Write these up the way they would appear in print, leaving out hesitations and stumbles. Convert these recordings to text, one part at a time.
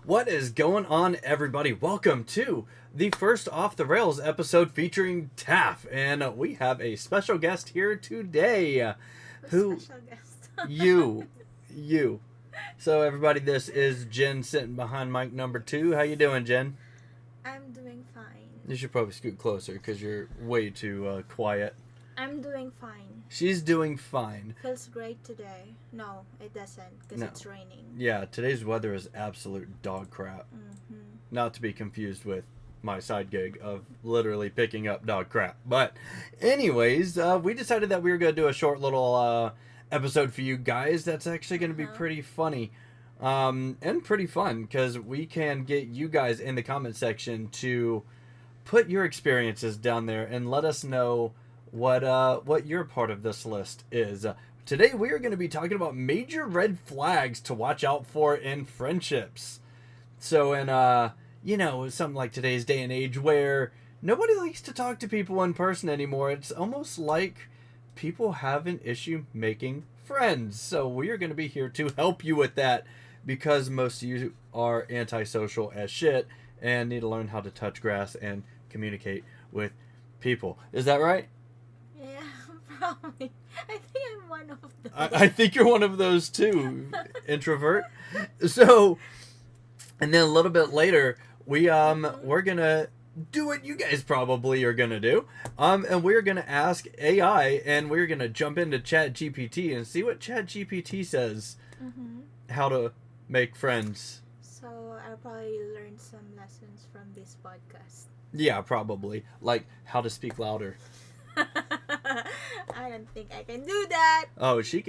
What is going on, everybody? Welcome to the first Off the Rails episode featuring Taff, and we have a special guest here today. Who? Special guest. you. So, everybody, this is Jen sitting behind mic number 2. How you doing, Jen? I'm doing fine. You should probably scoot closer because you're way too quiet. I'm doing fine. She's doing fine. Feels great today. No, it doesn't because No. it's raining. Yeah, today's weather is absolute dog crap. Mm-hmm. Not to be confused with my side gig of literally picking up dog crap. But anyways, we decided that we were going to do a short little episode for you guys that's actually going to be pretty funny and pretty fun because we can get you guys in the comment section to put your experiences down there and let us know what your part of this list is. Today we are going to be talking about major red flags to watch out for in friendships. So in something like today's day and age where nobody likes to talk to people in person anymore, it's almost like people have an issue making friends. So we are going to be here to help you with that because most of you are antisocial as shit and need to learn how to touch grass and communicate with people. Is that right? Yeah, probably. I think I'm one of those. I think you're one of those too, introvert. So, and then a little bit later, we're gonna do what you guys probably are gonna do, and we're gonna ask AI, and we're gonna jump into Chat GPT and see what Chat GPT says how to make friends. So I'll probably learn some lessons from this podcast. Yeah, probably like how to speak louder. I don't think I can do that. Oh, she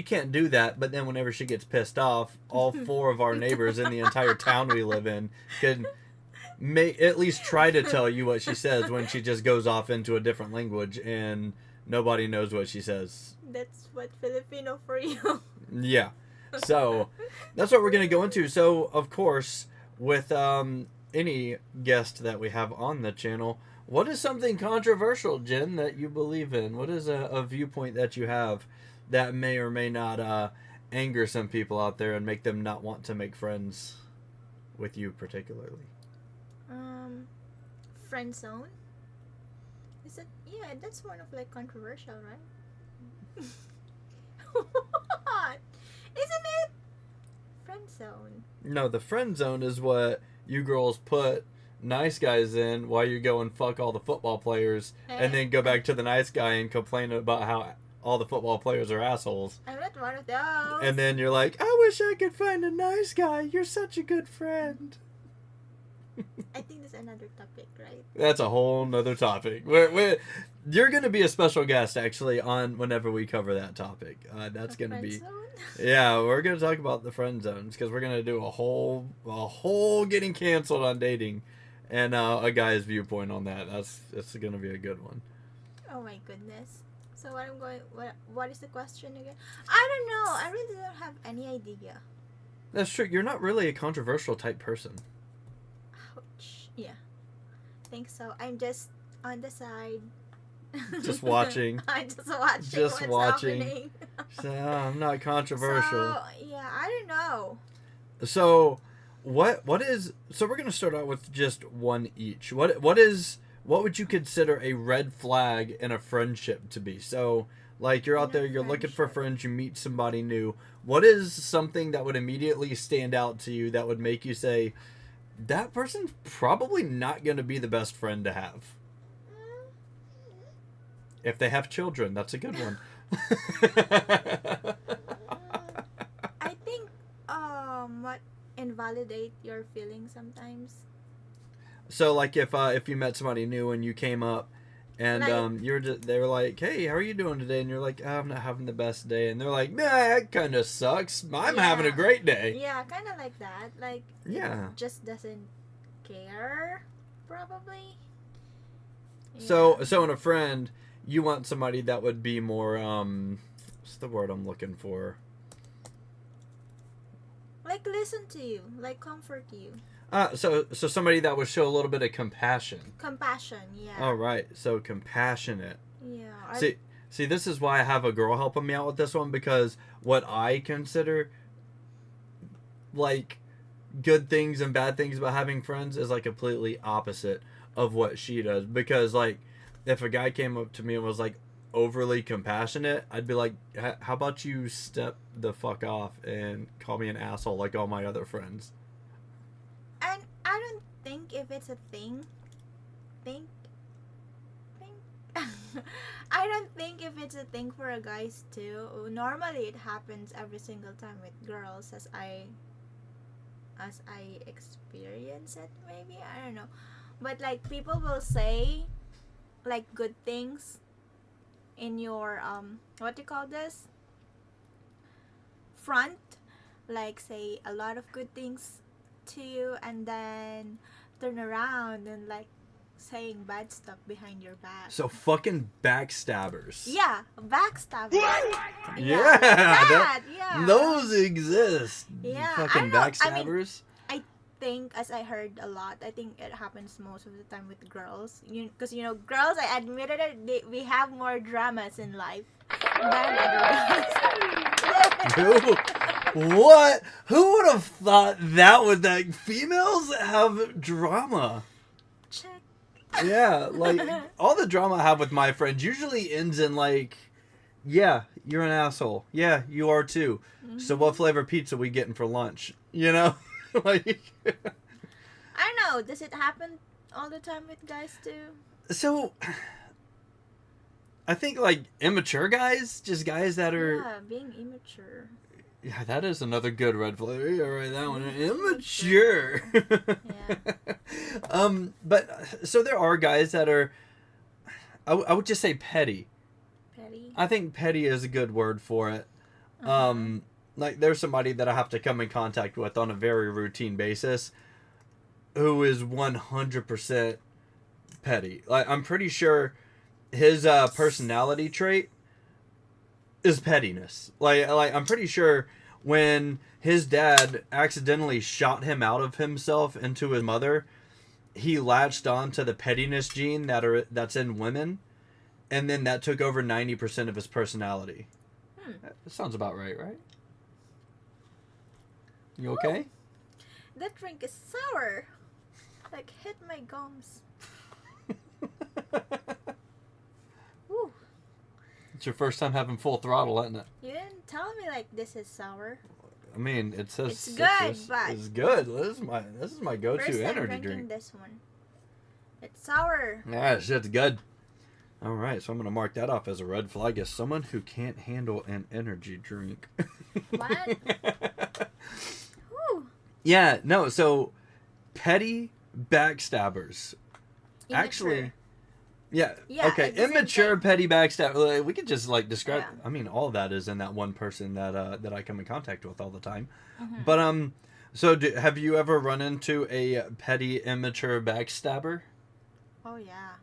can't do that, but then whenever she gets pissed off, all 4 of our neighbors in the entire town we live in can at least try to tell you what she says when she just goes off into a different language and nobody knows what she says. That's what Filipino for you. Yeah. So, that's what we're going to go into. So, of course, with any guest that we have on the channel, what is something controversial, Jen, that you believe in? What is a viewpoint that you have that may or may not anger some people out there and make them not want to make friends with you particularly? Friend zone? Is it? Yeah, that's one of like controversial, right? What? Isn't it? Friend zone. No, the friend zone is what you girls put nice guys in while you go and fuck all the football players and then go back to the nice guy and complain about how all the football players are assholes. I'm not one of those. And then you're like, I wish I could find a nice guy. You're such a good friend. I think that's another topic, right? That's a whole nother topic. You're going to be a special guest, actually, on whenever we cover that topic. That's going to be... Zone? Yeah, we're going to talk about the friend zones, because we're going to do a whole getting canceled on dating and a guy's viewpoint on that. It's going to be a good one. Oh my goodness. So what is the question again? I don't know. I really don't have any idea. That's true. You're not really a controversial type person. Ouch. Yeah. I think so. I'm just on the side. Just watching. I'm just watching Just what's watching. happening. So, I'm not controversial. So, yeah, I don't know. So, what is... So, we're going to start out with just one each. What would you consider a red flag in a friendship to be? So, like, you're out there, you're looking for friends, you meet somebody new. What is something that would immediately stand out to you that would make you say, that person's probably not going to be the best friend to have? If they have children, that's a good one. I think what invalidate your feelings sometimes. So, like, if you met somebody new and you came up and Like- they were like, hey, how are you doing today? And you're like, oh, I'm not having the best day. And they're like, nah, that kind of sucks. I'm having a great day. Yeah, kind of like that. Like, Yeah. it just doesn't care, probably. So in a friend, you want somebody that would be more, what's the word I'm looking for? Like, listen to you. Like, comfort you. So somebody that would show a little bit of compassion. Compassion, yeah. All right, so compassionate. Yeah. See, this is why I have a girl helping me out with this one, because what I consider, like, good things and bad things about having friends is like completely opposite of what she does. Because like, if a guy came up to me and was like overly compassionate, I'd be like, how about you step the fuck off and call me an asshole like all my other friends? And I don't think if it's a thing. I don't think if it's a thing for guys too. Normally it happens every single time with girls, as I experience it, maybe. I don't know. But like, people will say like good things in your what do you call this? Front. Like, say a lot of good things to you, and then turn around and like saying bad stuff behind your back. So fucking backstabbers. Yeah, backstabbers. Yeah, yeah. Those exist. Yeah, Fucking backstabbers. I think, as I heard a lot, I think it happens most of the time with girls. Because girls, I admitted it, we have more dramas in life than other girls. What? Who would have thought that would like females have drama? Check. Yeah, like all the drama I have with my friends usually ends in like, yeah, you're an asshole. Yeah, you are too. Mm-hmm. So what flavor pizza we getting for lunch? You know, like. I don't know. Does it happen all the time with guys too? So, I think like immature guys, just guys that are. Yeah, being immature. Yeah, that is another good red flag. Yeah, right, that one. Immature. Yeah. But so there are guys that are. I would just say petty. Petty. I think petty is a good word for it. Like there's somebody that I have to come in contact with on a very routine basis, who is 100% petty. Like I'm pretty sure his personality trait is pettiness. Like I'm pretty sure when his dad accidentally shot him out of himself into his mother, he latched on to the pettiness gene that's in women, and then that took over 90% of his personality. That sounds about right? You okay? Ooh, that drink is sour. Like, hit my gums. Woo. It's your first time having full throttle, isn't it? You didn't tell me like this is sour. I mean, it says it's good, but it's good. This is my go-to first time energy drinking drink. This one. It's sour. Yeah, shit's good. All right, so I'm gonna mark that off as a red flag as someone who can't handle an energy drink. What? Whew. Yeah, no. So petty backstabbers. Immature. Actually. Yeah. Yeah, Okay. Immature, petty backstab. We could just like describe. Yeah. I mean, all of that is in that one person that I come in contact with all the time. Mm-hmm. But so have you ever run into a petty, immature backstabber? Oh yeah.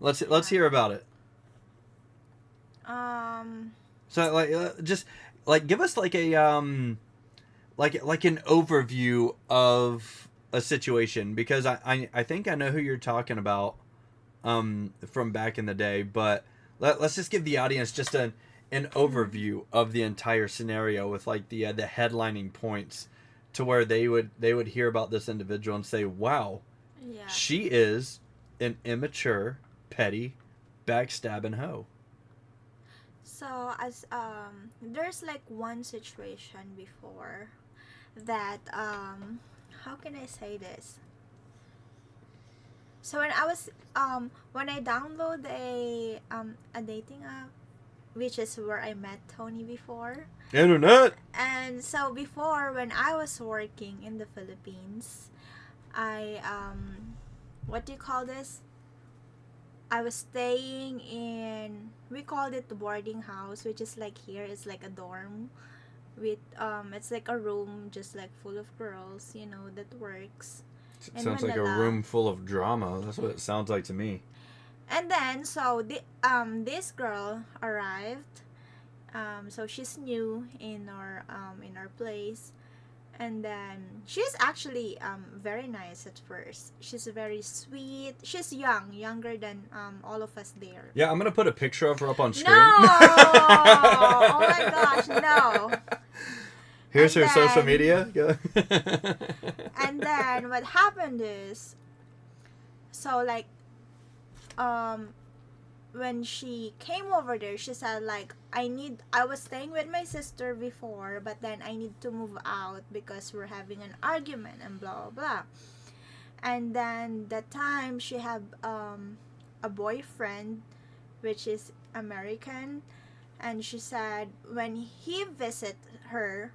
Let's hear about it. So like just like give us like a like an overview of a situation, because I think I know who you're talking about from back in the day, but let's just give the audience just an overview of the entire scenario with like the headlining points to where they would hear about this individual and say, wow, yeah, she is an immature, petty, backstabbing hoe. So as there's like one situation before that how can I say this? So when I was when I download a dating app, which is where I met Tony before. Internet. And so before, when I was working in the Philippines, I what do you call this? I was staying in, we called it the boarding house, which is like here, it's like a dorm with it's like a room just like full of girls, you know, that works. It sounds like a room full of drama. That's what it sounds like to me. And then so this girl arrived. So she's new in our place, and then she's actually very nice at first. She's very sweet. She's younger than all of us there. Yeah, I'm gonna put a picture of her up on screen. No! Oh my gosh, no. Here's And her social then- media. Go. And then what happened is, so like, when she came over there, she said like, I was staying with my sister before, but then I need to move out because we're having an argument and blah blah blah. And then the time she had a boyfriend, which is American, and she said when he visit her,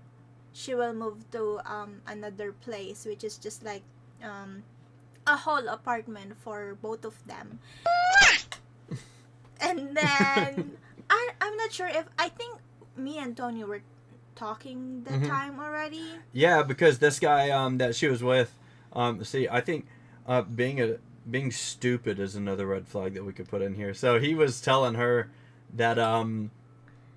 she will move to another place, which is just like a whole apartment for both of them. And then I'm not sure if I think me and Tony were talking the time already. Yeah, because this guy that she was with, see, I think being stupid is another red flag that we could put in here. So he was telling her that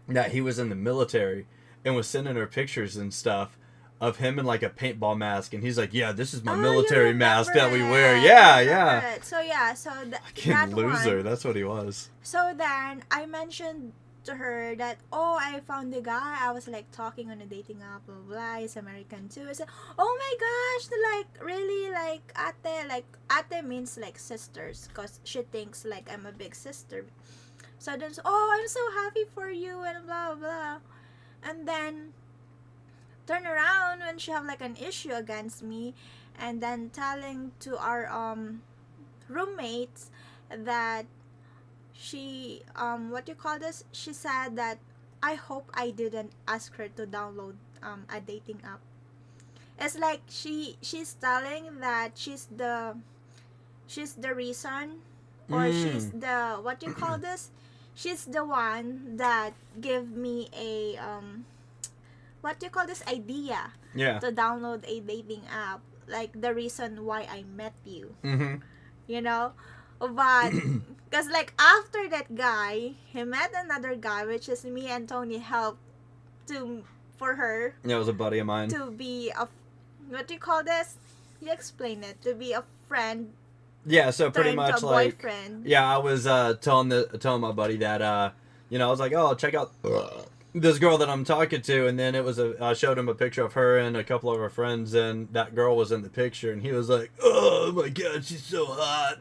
that he was in the military and was sending her pictures and stuff of him in like a paintball mask, and he's like, "Yeah, this is my military mask that we wear." Yeah, yeah. It. So yeah, so Fucking that loser. one. That's what he was. So then I mentioned to her that, oh, I found the guy. I was like talking on a dating app, blah blah blah. He's American too. I said, oh my gosh, like really, like ate means like sisters, cause she thinks like I'm a big sister. So then, oh, I'm so happy for you and blah blah. And then turn around when she have like an issue against me, and then telling to our roommates that she what do you call this? She said that I hope I didn't ask her to download a dating app. It's like she's telling that she's the reason, or she's the what do you call this? She's the one that give me a what do you call this idea Yeah. to download a dating app, like the reason why I met you. Mm-hmm. You know, but because like after that guy, he met another guy, which is me and Tony helped for her Yeah, it was a buddy of mine. to be a what do you call this? You explain it. To be a friend Yeah, so pretty turned much to a like, boyfriend. yeah, I was telling my buddy that you know, I was like, oh, check out this girl that I'm talking to, and then it was I showed him a picture of her and a couple of her friends, and that girl was in the picture, and he was like, oh my god, she's so hot,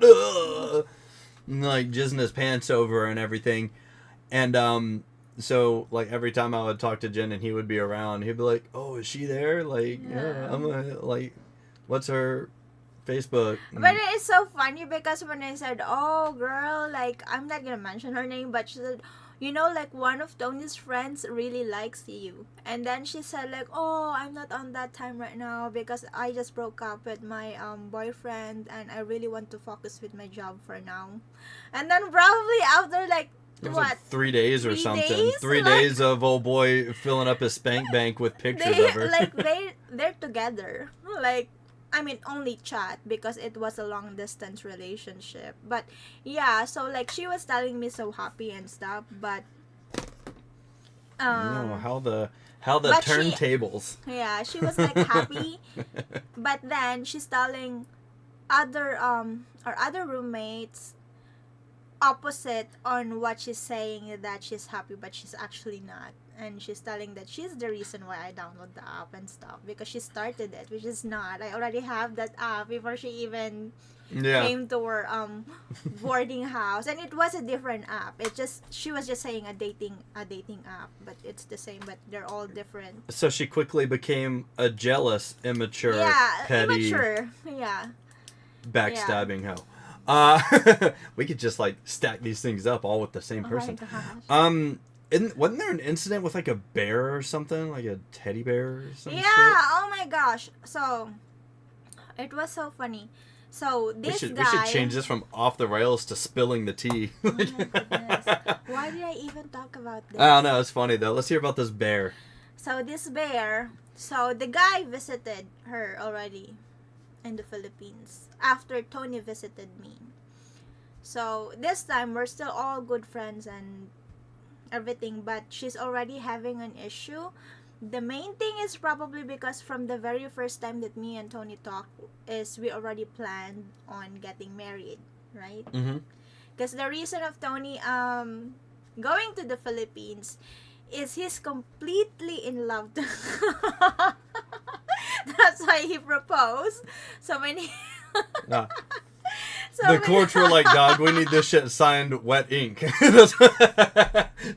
and like jizzing his pants over her and everything, and so like every time I would talk to Jen and he would be around, he'd be like, oh, is she there? Like, yeah, I'm like, what's her Facebook? But it is so funny because when I said, oh girl, like I'm not gonna mention her name, but she said, you know, like one of Tony's friends really likes you. And then she said like, oh, I'm not on that time right now because I just broke up with my boyfriend and I really want to focus with my job for now. And then probably after like It was what? like 3 days or 3 something. days? 3 Like- days of old boy filling up his spank bank with pictures they of her. like they're together. Like I mean only chat because it was a long distance relationship. But yeah, so like she was telling me so happy and stuff, but No, how the but she- turntables. yeah, she was like happy, but then she's telling other or other roommates opposite on what she's saying, that she's happy but she's actually not, and she's telling that she's the reason why I download the app and stuff because she started it, which is not. I already have that app before she even Yeah. came to her boarding house, and it was a different app. It just she was just saying a dating app, but it's the same, but they're all different. So she quickly became a jealous, immature, Yeah, petty, immature. Yeah. backstabbing hoe. We could just like stack these things up all with the same person. Oh my gosh. Wasn't there an incident with like a bear or something, like a teddy bear or something? Yeah. Oh my gosh. So it was so funny. So We this should guy. change this from off the rails to spilling the tea. Oh my goodness. Why did I even talk about this? I don't know. It's funny though. Let's hear about this bear. So this bear. So the guy visited her already in the Philippines after Tony visited me. So this time we're still all good friends and everything, but she's already having an issue. The main thing is probably because from the very first time that me and Tony talked is we already planned on getting married, right? Mm-hmm. Because the reason of Tony going to the Philippines is he's completely in love. That's why he proposed. So when he Nah. so The when- courts were like, dog, we need this shit signed wet ink. That's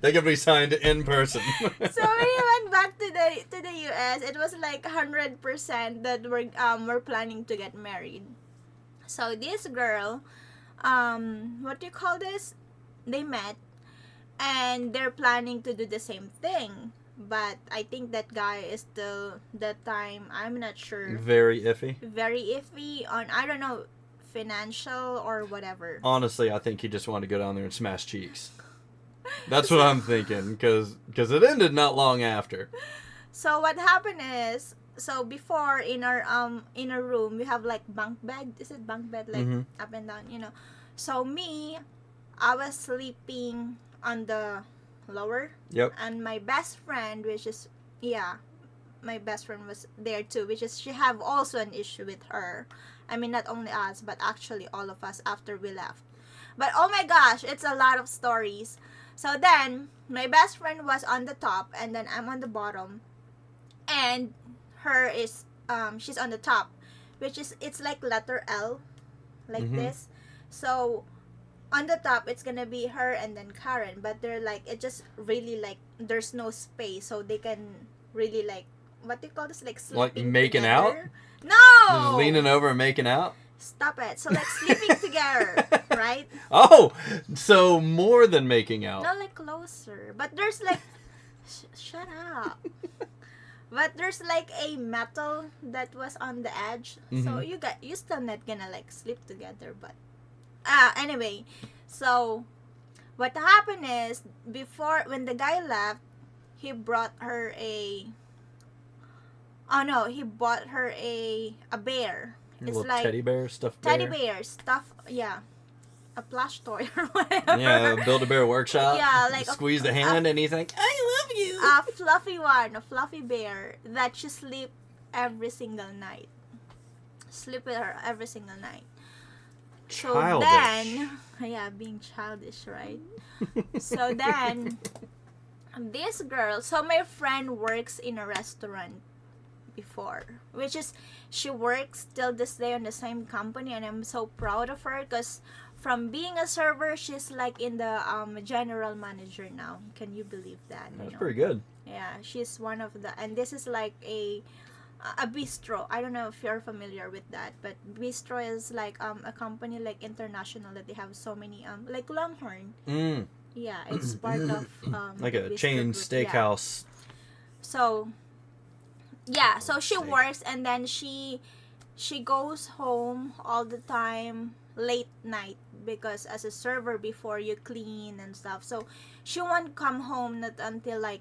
they can be signed in person. So when he went back to the US, it was like 100% that we're planning to get married. So this girl, what do you call this? They met, and they're planning to do the same thing. But I think that guy is still that time. I'm not sure. Very iffy. Very iffy on, I don't know, financial or whatever. Honestly, I think he just wanted to go down there and smash cheeks. That's what I'm thinking, because it ended not long after. So what happened is, so before in our room we have like bunk bed. Is it bunk bed, like Mhm. up and down? So me, I was sleeping on the lower, Yep. and my best friend, which is my best friend was there too, which is she have also an issue with her. I mean, not only us, but actually all of us after we left. But oh my gosh, it's a lot of stories. So then my best friend was on the top, and then I'm on the bottom, and her is she's on the top, which is, it's like letter L, like Mhm. this. So on the top it's gonna be her and then Karen, but they're like, it just really like there's no space, so they can really like, what do you call this, like sleeping making together. Just No, leaning over and making out. stop it. So like sleeping together, right? Oh, so more than making out. No, like closer, but there's like shut up. But there's like a metal that was on the edge, so Mhm. you still not gonna like sleep together. But anyway, so what happened is, before, when the guy left, he brought her a, oh no, he bought her a bear. A It's little like teddy bear, stuffed teddy bear. bear stuff, yeah, a plush toy or whatever. Yeah, Build-A-Bear Workshop. Yeah, like squeeze the hand and he's like, I love you. A fluffy one, a fluffy bear that she sleep every single night. Sleep with her every single night. So Childish. then, yeah, being childish, right? So then, this girl, so my friend works in a restaurant before, which is, she works till this day on the same company, and I'm so proud of her, because from being a server, she's like in the general manager now. Can you believe that? That's pretty good. Yeah, she's one of the, and this is like a bistro. I don't know if you're familiar with that, but bistro is like a company like international that they have so many like Longhorn. Mm, Yeah, it's part of like the a bistro chain group. Yeah. steakhouse. So yeah, so she Steak. works, and then she goes home all the time late night, because as a server before, you clean and stuff. So she won't come home not until like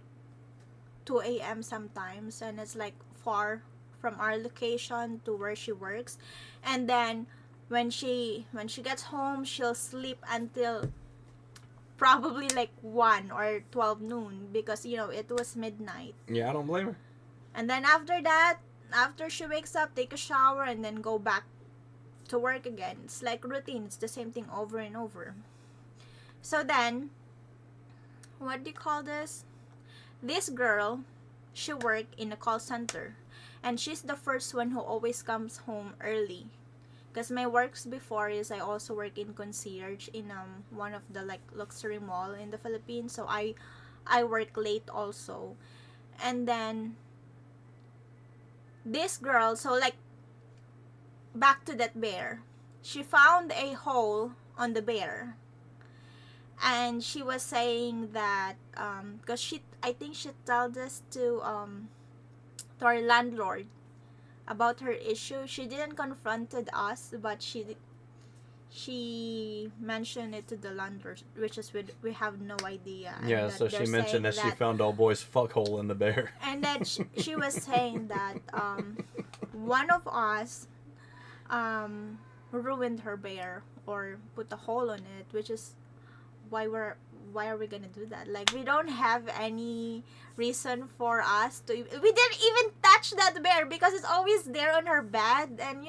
2 a.m. sometimes, and it's like far from our location to where she works. And then when she gets home, she'll sleep until probably like 1 or 12 noon, because it was midnight. Yeah, I don't blame her. And then after that, after she wakes up, take a shower, and then go back to work again. It's like routine. It's the same thing over and over. So then, what do you call this? This girl, she worked in a call center, and she's the first one who always comes home early. Because my works before is, I also work in concierge in one of the like luxury mall in the Philippines. So I work late also. And then this girl, so like back to that bear, she found a hole on the bear, and she was saying that because I think she told this to our landlord about her issue. She didn't confronted us, but she mentioned it to the landlord, which is we have no idea. And Yeah, that so she they're mentioned that saying she found old boy's fuckhole in the bear. and then she was saying that one of us ruined her bear or put a hole on it, which is why are we gonna do that? Like, we don't have any reason for us to, we didn't even touch that bear, because it's always there on her bed, and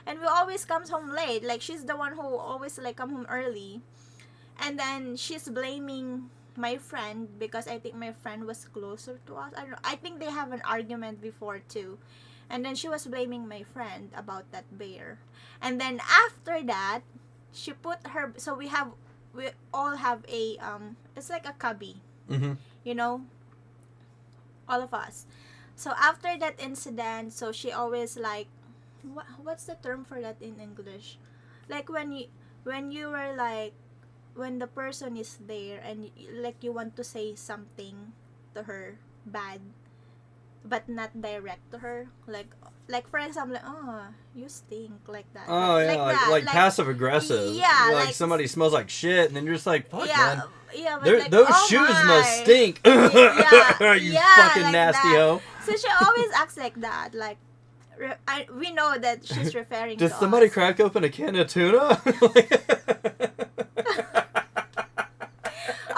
and we always comes home late. Like, she's the one who always like come home early, and then she's blaming my friend, because I think my friend was closer to us. I don't know. I think they have an argument before too. And then she was blaming my friend about that bear. And then after that, she put her, so we all have a it's like a cubby, Mm-hmm. you know, all of us. So after that incident, so she always like, what's the term for that in English? Like when you were like, when the person is there and like you want to say something to her bad, but not direct to her, like for example, like, oh, you stink, like that. Oh yeah, like that, like passive aggressive. Yeah, like like somebody smells like shit, and then you're just like, fuck, man. yeah, but like, Those oh shoes my. must stink. Yeah, You yeah, fucking like nasty that. hoe. So she always acts like that. Like, we know that she's referring Did to somebody us. crack open a can of tuna?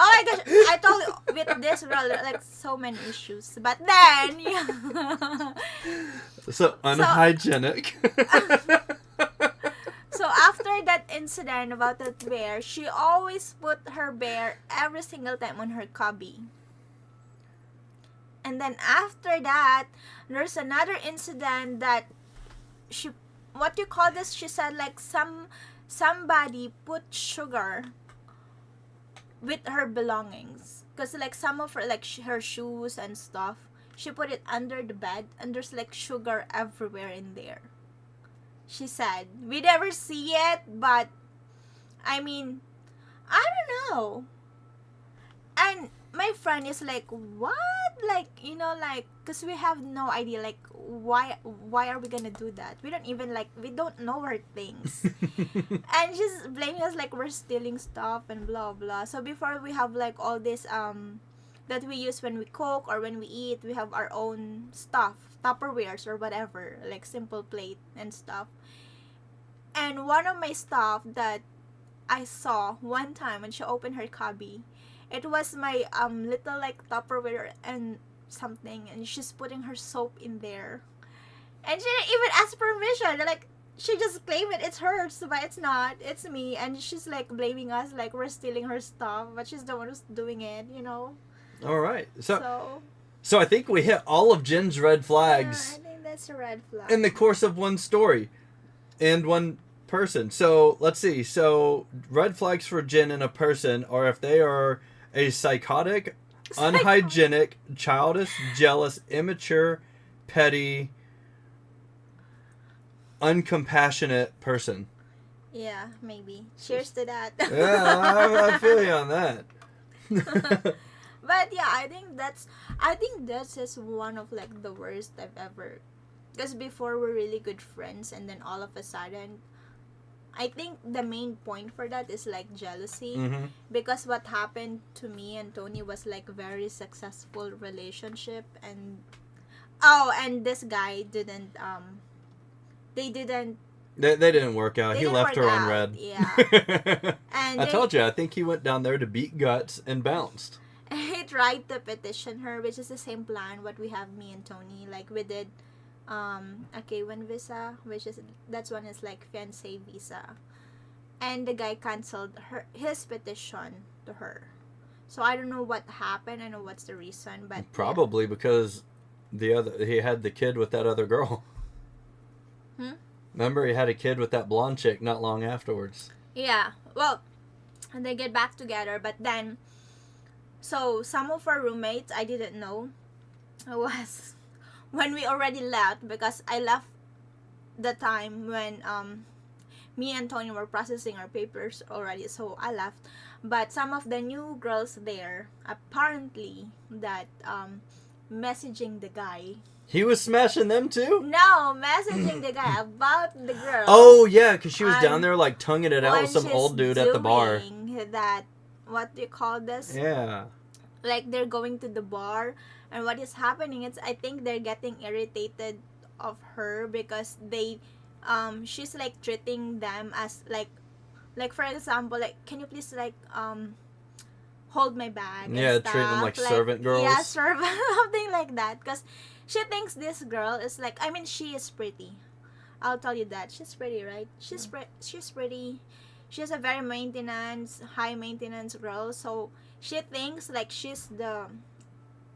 Oh my gosh, I told you, with this girl, there are like so many issues. But then, yeah. So unhygienic. So after that incident about that bear, she always put her bear every single time on her cubby. And then after that, there's another incident that she, what do you call this? She said like somebody put sugar with her belongings, because like some of her like her shoes and stuff, she put it under the bed, and there's like sugar everywhere in there. She said we never see it, but I mean, I don't know. And my friend is like, what? Like, you know, like, because we have no idea, like, why are we gonna do that? We don't even, like, we don't know her things. And she's blaming us like we're stealing stuff and blah blah. So before, we have like all this that we use when we cook or when we eat, we have our own stuff, Tupperwares or whatever, like simple plate and stuff. And one of my stuff that I saw one time when she opened her cubby, it was my little like Tupperware and something, and she's putting her soap in there, and she didn't even ask permission. Like, she just claimed it's hers, but it's not. It's me, and she's like blaming us like we're stealing her stuff, but she's the one who's doing it. You know. All right. So So I think we hit all of Jen's red flags I think that's a red flag. in the course of one story and one person. So let's see. So red flags for Jen and a person are if they are a psychotic, unhygienic, childish, jealous, immature, petty, uncompassionate person. Yeah, maybe. Cheers to that. Yeah, I feel you on that. But yeah, I think that's just one of like the worst I've ever. Because before we're really good friends, and then all of a sudden, I think the main point for that is like jealousy. Mm-hmm. Because what happened to me and Tony was like very successful relationship, and and this guy didn't they didn't They didn't work out. They He didn't left her work on out, red. yeah. And I told you, I think he went down there to beat guts and bounced. he tried to petition her, which is the same plan what we have, me and Tony. Like, we did a K1 visa, which is, that's one is like fiancé visa, and the guy canceled his petition to her. So I don't know what happened. I know what's the reason, but Probably because he had the kid with that other girl. Remember, he had a kid with that blonde chick not long afterwards. Yeah, well, and they get back together, but then, so some of our roommates, I didn't know, was when we already left, because I left the time when me and Tony were processing our papers already, so I left. But some of the new girls there, apparently, that messaging the guy. He was smashing them too? No, messaging the guy about the girl. Oh, yeah, because she was down there, like, tonguing it out with some old dude at the bar. That, what do you call this? Yeah. Like, they're going to the bar, and what is happening is, I think they're getting irritated of her, because they, she's, like, treating them as, like, for example, like, can you please, like, hold my bag and Yeah, stuff. treat them like servant girls. Yeah, servant, something like that, because she thinks this girl is like, I mean, she is pretty. I'll tell you that. She's pretty, right? She's pretty. She's a very high maintenance girl. So she thinks like she's the,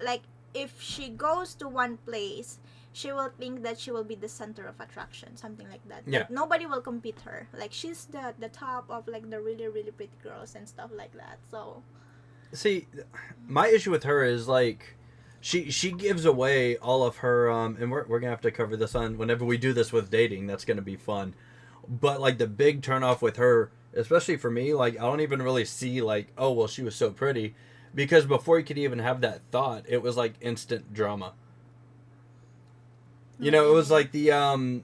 like, if she goes to one place, she will think that she will be the center of attraction, something like that. Yeah. Like, nobody will compete her. Like, she's the top of like the really really pretty girls and stuff like that. So See, my issue with her is like she gives away all of her and we're gonna have to cover this on whenever we do this with dating. That's gonna be fun. But like the big turnoff with her, especially for me, like I don't even really see like, oh well, she was so pretty, because before you could even have that thought, it was like instant drama. You know, it was like the and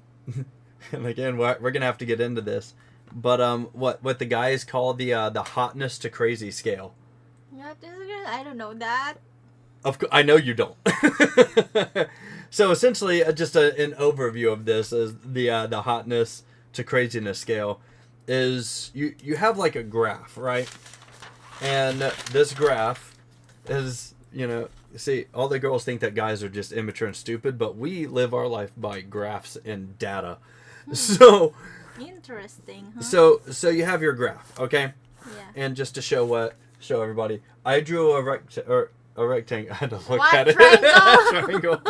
again we're gonna have to get into this, but what the guys call the hotness to crazy scale. yeah, I don't know that. Of course, I know you don't. So essentially, just an overview of this is the hotness to craziness scale is you have like a graph, right? And this graph is, you know, see, all the girls think that guys are just immature and stupid, but we live our life by graphs and data. So Interesting, huh? so you have your graph, okay? Yeah. And just to show everybody, I drew a rectangle. I had to look What? at it. Triangle? Triangle.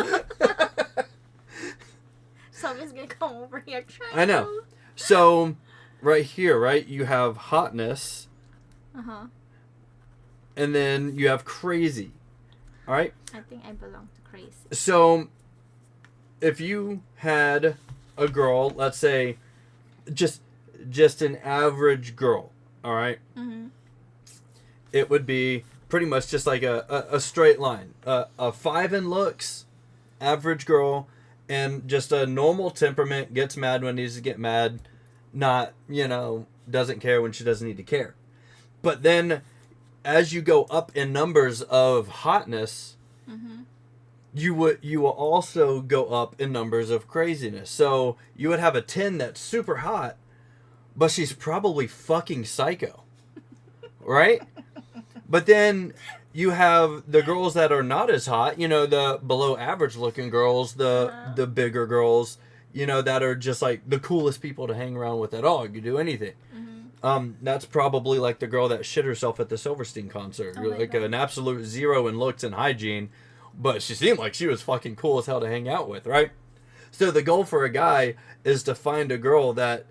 Somebody's gonna come over here. Triangle. I know. So right here, right, you have hotness, and then you have crazy. All right. I think I belong to crazy. So if you had a girl, let's say, just an average girl, all right, it would be pretty much just like a straight line, a 5 in looks, average girl, and just a normal temperament, gets mad when needs to get mad, not, you know, doesn't care when she doesn't need to care. But then as you go up in numbers of hotness, you will also go up in numbers of craziness. So you would have a 10 that's super hot, but she's probably fucking psycho, right? But then you have the girls that are not as hot, you know, the below average looking girls, the bigger girls, you know, that are just like the coolest people to hang around with at all. You could do anything. That's probably like the girl that shit herself at the Silverstein concert. Like an absolute 0 in looks and hygiene, but she seemed like she was fucking cool as hell to hang out with, right? So the goal for a guy is to find a girl that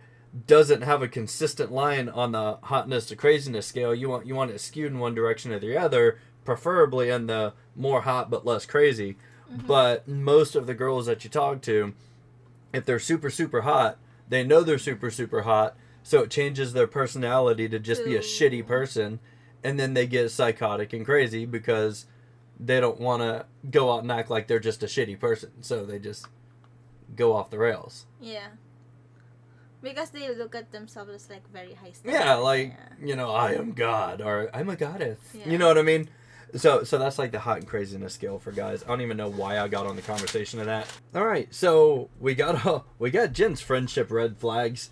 doesn't have a consistent line on the hotness to craziness scale. You want it skewed in one direction or the other, preferably in the more hot but less crazy. But most of the girls that you talk to, if they're super super hot, they know they're super super hot, so it changes their personality to just be a shitty person, and then they get psychotic and crazy because they don't want to go out and act like they're just a shitty person, so they just go off the rails. Yeah. Because they look at themselves as like very high standard. Yeah, like, you know, I am God, or I'm a goddess. Yeah. You know what I mean? So that's like the hot and craziness scale for guys. I don't even know why I got on the conversation of that. All right, so we got Jen's friendship red flags.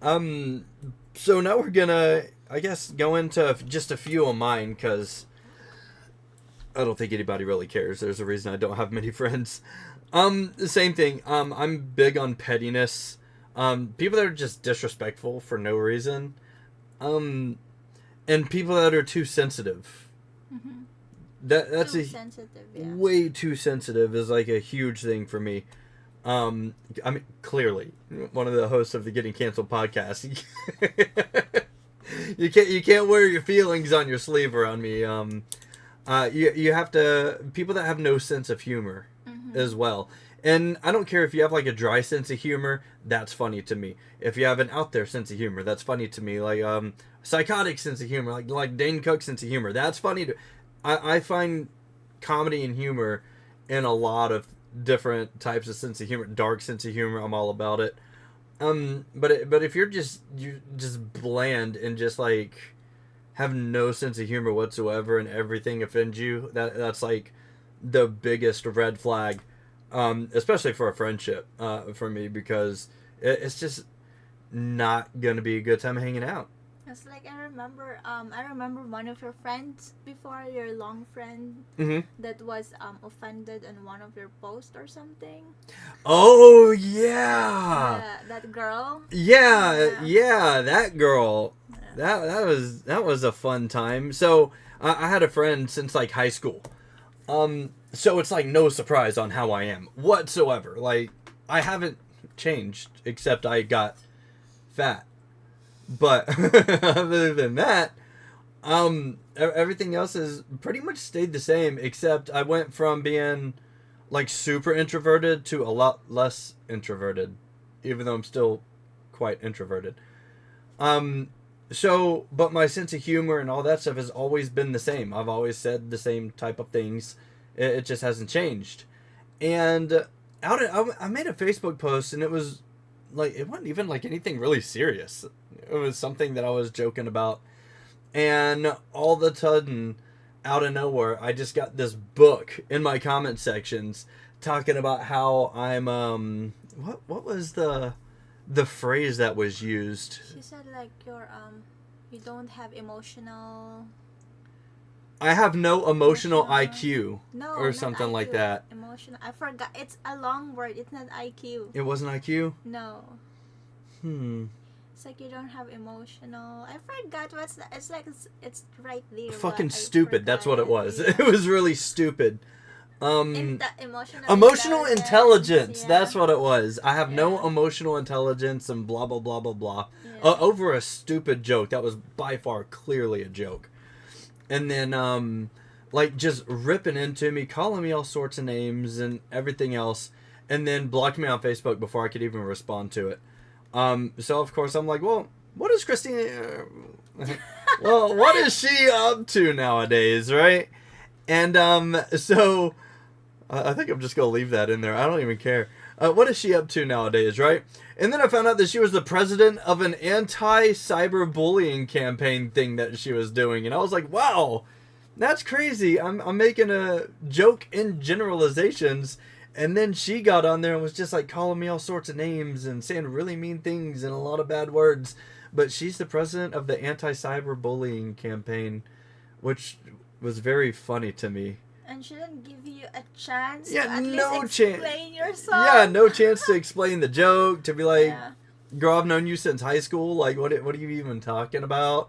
So now we're gonna, I guess, go into just a few of mine, because I don't think anybody really cares. There's a reason I don't have many friends. The same thing. I'm big on pettiness. People that are just disrespectful for no reason. And people that are too sensitive. That's too sensitive, yeah. Way too sensitive is like a huge thing for me. I mean, clearly, one of the hosts of the Getting Canceled podcast. You can't wear your feelings on your sleeve around me. You have to, people that have no sense of humor as well. And I don't care if you have like a dry sense of humor, that's funny to me. If you have an out there sense of humor, that's funny to me. Like psychotic sense of humor, like Dane Cook's sense of humor, that's funny to. I find comedy and humor in a lot of different types of sense of humor. Dark sense of humor, I'm all about it. But if you're just bland and just like have no sense of humor whatsoever and everything offends you, that's like the biggest red flag, especially for a friendship, for me, because it's just not gonna be a good time hanging out. It's like I remember one of your friends before, your long friend, that was offended on one of your posts or something. Oh yeah. That girl. Yeah, that girl. Yeah. That was a fun time. So I had a friend since like high school. So it's like no surprise on how I am whatsoever. Like I haven't changed except I got fat. But other than that, everything else has pretty much stayed the same, except I went from being like super introverted to a lot less introverted, even though I'm still quite introverted. But my sense of humor and all that stuff has always been the same. I've always said the same type of things. It just hasn't changed. And I made a Facebook post, and it was like, it wasn't even like anything really serious. It was something that I was joking about. And all of a sudden, out of nowhere, I just got this book in my comment sections talking about how I'm, what was the phrase that was used? She said like you don't have emotional. I have no emotional IQ. No, or not something IQ, like that. Emotional. I forgot. It's a long word. It's not IQ. It wasn't IQ? No. It's like you don't have emotional. I forgot what's that. It's like it's right there. Fucking stupid. That's what it was. Yeah. It was really stupid. Emotional intelligence. Yeah. That's what it was. I have no emotional intelligence and blah blah blah blah blah. Yeah. Over a stupid joke that was by far clearly a joke. And then like just ripping into me, calling me all sorts of names and everything else, and then blocking me on Facebook before I could even respond to it. So of course I'm like, well, what is Christina? Well, what is she up to nowadays, right? And so I think I'm just gonna leave that in there. I don't even care. What is she up to nowadays, right? And then I found out that she was the president of an anti-cyberbullying campaign thing that she was doing, and I was like, wow, that's crazy. I'm making a joke in generalizations. And then she got on there and was just like calling me all sorts of names and saying really mean things and a lot of bad words. But she's the president of the anti-cyberbullying campaign, which was very funny to me. And she didn't give you a chance Yeah, to at no least chance. explain yourself. Yeah, no chance to explain the joke, to be like, girl, I've known you since high school. Like, what are you even talking about?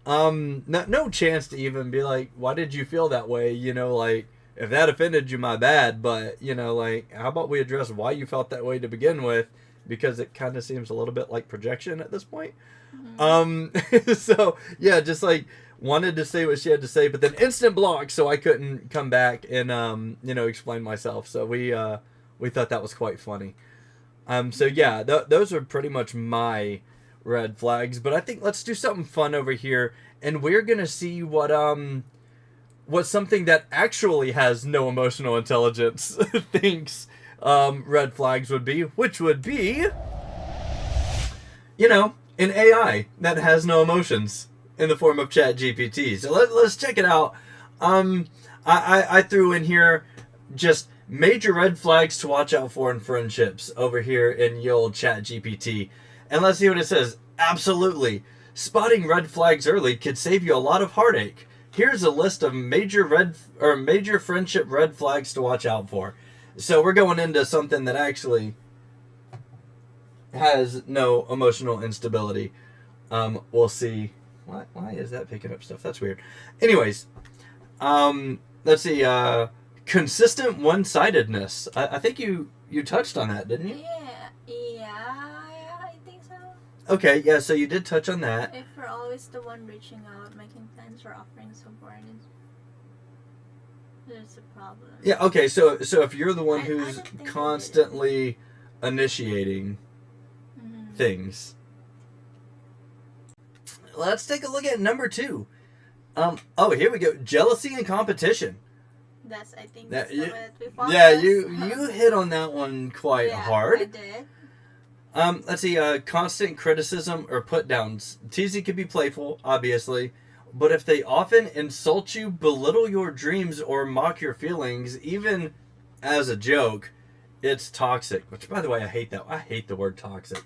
No chance to even be like, why did you feel that way? You know, like, if that offended you, my bad. But, you know, like, how about we address why you felt that way to begin with? Because it kind of seems a little bit like projection at this point. Mm-hmm. So, yeah, just like wanted to say what she had to say, but then instant block, so I couldn't come back and, you know, explain myself. So we thought that was quite funny. So, yeah, those are pretty much my red flags. But I think let's do something fun over here, and we're going to see what something that actually has no emotional intelligence thinks red flags would be, which would be, you know, an AI that has no emotions in the form of Chat GPT. So let's check it out. I threw in here just major red flags to watch out for in friendships over here in the old Chat GPT. And let's see what it says. Absolutely. Spotting red flags early could save you a lot of heartache. Here's a list of major friendship red flags to watch out for. So we're going into something that actually has no emotional instability. We'll see. Why is that picking up stuff? That's weird. Anyways, let's see. Consistent one-sidedness. I think you touched on that, didn't you? Yeah, I think so. Okay, yeah, so you did touch on that. If we're always the one reaching out, making plans, or offering support, there's a problem. Yeah, okay, so if you're the one who's constantly initiating things. Let's take a look at number 2. Here we go. Jealousy and competition. That's the one that we focus. Yeah, you hit on that one quite hard. I did. Let's see, constant criticism or put downs. Teasing can be playful, obviously, but if they often insult you, belittle your dreams, or mock your feelings, even as a joke, it's toxic. Which, by the way, I hate that. I hate the word toxic.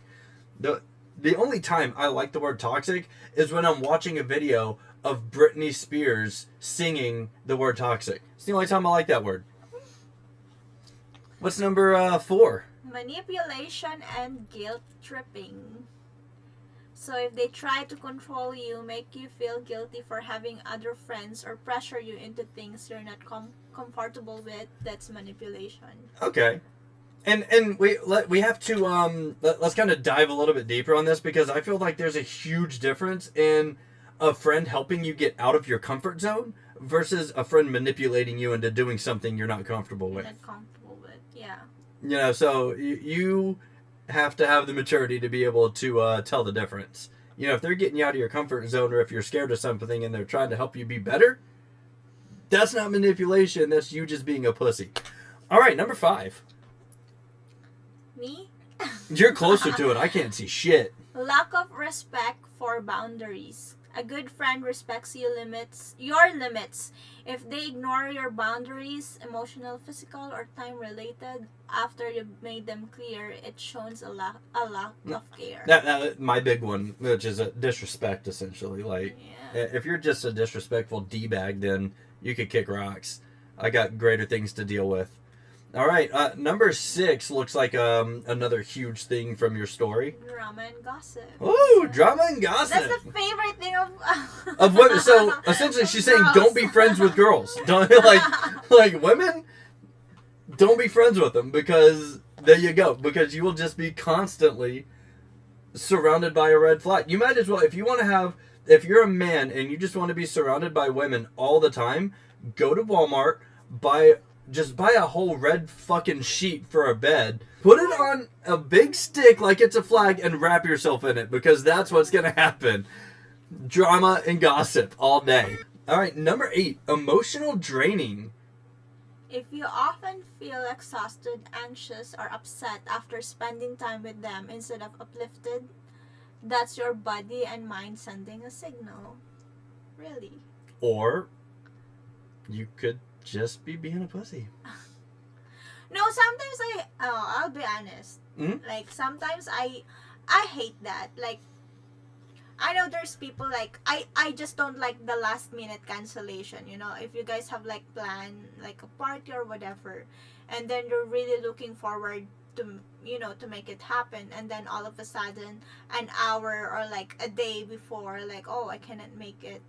The only time I like the word toxic is when I'm watching a video of Britney Spears singing the word toxic. It's the only time I like that word. What's number 4? Manipulation and guilt tripping. So if they try to control you, make you feel guilty for having other friends, or pressure you into things you're not comfortable with, that's manipulation. Okay. And we have to let's kind of dive a little bit deeper on this, because I feel like there's a huge difference in a friend helping you get out of your comfort zone versus a friend manipulating you into doing something you're not comfortable with. Not comfortable with, yeah. You know, so you have to have the maturity to be able to tell the difference. You know, if they're getting you out of your comfort zone, or if you're scared of something and they're trying to help you be better, that's not manipulation. That's you just being a pussy. All right, number 5. Me? You're closer to it. I can't see shit. Lack of respect for boundaries. A good friend respects your limits. If they ignore your boundaries, emotional, physical, or time-related, after you've made them clear, it shows a lack of care. That my big one, which is a disrespect, essentially. Like, Yeah. if you're just a disrespectful D-bag, then you could kick rocks. I got greater things to deal with. All right, number 6 looks like another huge thing from your story. Drama and gossip. Ooh, drama and gossip. That's the favorite thing Of women. So essentially, she's saying Girls. don't be friends with girls. Don't like women. Don't be friends with them, because there you go. Because you will just be constantly surrounded by a red flag. You might as well, if you're a man and you just want to be surrounded by women all the time, go to Walmart, buy a whole red fucking sheet for a bed, put it on a big stick like it's a flag, and wrap yourself in it, because that's what's going to happen. Drama and gossip all day. All right, number 8, emotional draining. If you often feel exhausted, anxious, or upset after spending time with them instead of uplifted, that's your body and mind sending a signal. Really. Or you could just be being a pussy. No, sometimes I'll be honest. Mm-hmm. Like, sometimes I hate that. Like, I know there's people like, I just don't like the last minute cancellation, you know. If you guys have like planned like a party or whatever, and then you're really looking forward to, you know, to make it happen, and then all of a sudden an hour or like a day before, like, oh, I cannot make it.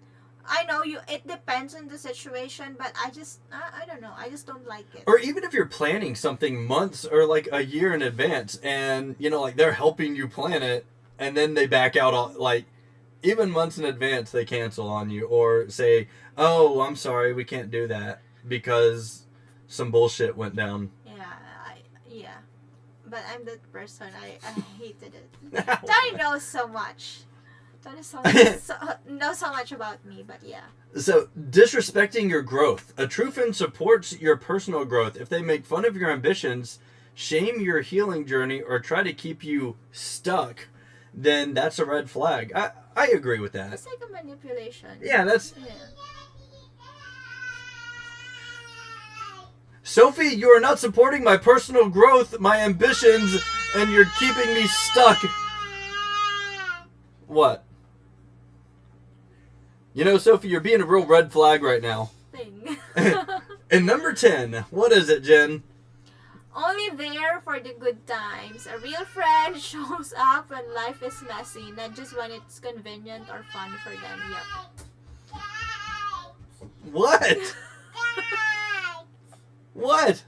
I know it depends on the situation, but I don't know, I just don't like it. Or even if you're planning something months or like a year in advance, and you know, like, they're helping you plan it, and then they back out, like, even months in advance they cancel on you, or say, oh, I'm sorry, we can't do that because some bullshit went down. Yeah, but I'm that person. I hated it. Tony knows so much. Tony knows so much about me, but yeah. So, disrespecting your growth. A true friend supports your personal growth. If they make fun of your ambitions, shame your healing journey, or try to keep you stuck, then that's a red flag. I agree with that. It's like a manipulation. Yeah, that's... Yeah. Sophie, you are not supporting my personal growth, my ambitions, and you're keeping me stuck. What? You know, Sophie, you're being a real red flag right now. Thing. And number 10, what is it, Jen? Only there for the good times. A real friend shows up when life is messy, not just when it's convenient or fun for them. Yep. What? What?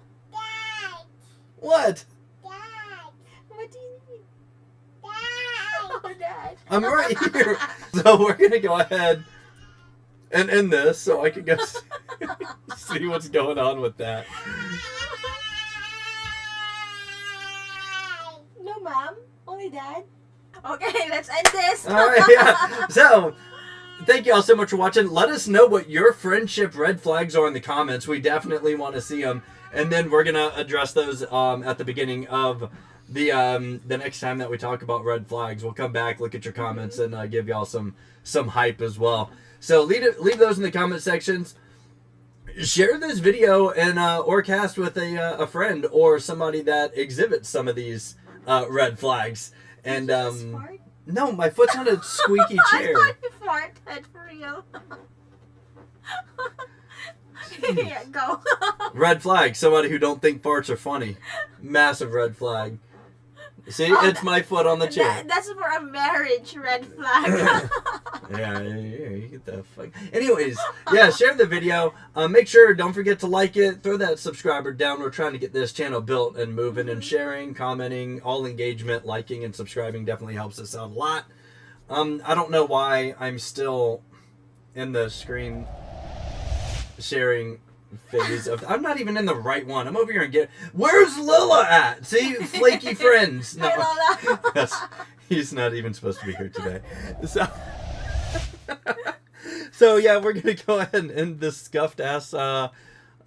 What? What do you mean? Oh, Dad. I'm right here. So we're going to go ahead and end this so I can go see what's going on with that. No, Mom. Only Dad. Okay, let's end this. All right, yeah. So, thank you all so much for watching. Let us know what your friendship red flags are in the comments. We definitely want to see them. And then we're going to address those at the beginning of the next time that we talk about red flags. We'll come back, look at your comments, and give y'all some hype as well. So leave those in the comment sections. Share this video and or cast with a friend or somebody that exhibits some of these red flags. And no, my foot's on a squeaky chair. I thought you farted for real. Yeah, go. Red flag. Somebody who don't think farts are funny. Massive red flag. See, it's my foot on the chair. That's for a marriage red flag. Yeah, you get the fuck. Anyways, yeah, share the video. Make sure, don't forget to like it. Throw that subscriber down. We're trying to get this channel built and moving, and sharing, commenting, all engagement, liking, and subscribing definitely helps us out a lot. I don't know why I'm still in the screen sharing phase of. I'm not even in the right one. I'm over here and where's Lila at? See, flaky friends. No, Hi, Lola. he's not even supposed to be here today. So yeah, we're gonna go ahead and end this scuffed ass off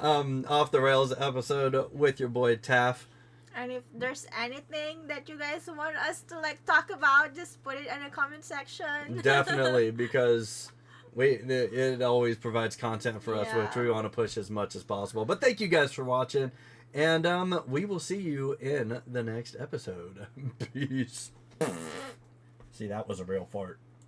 the rails episode with your boy Taff. And if there's anything that you guys want us to like talk about, just put it in the comment section. Definitely, because it always provides content for us, which we want to push as much as possible. But thank you guys for watching, and we will see you in the next episode. Peace. See, that was a real fart.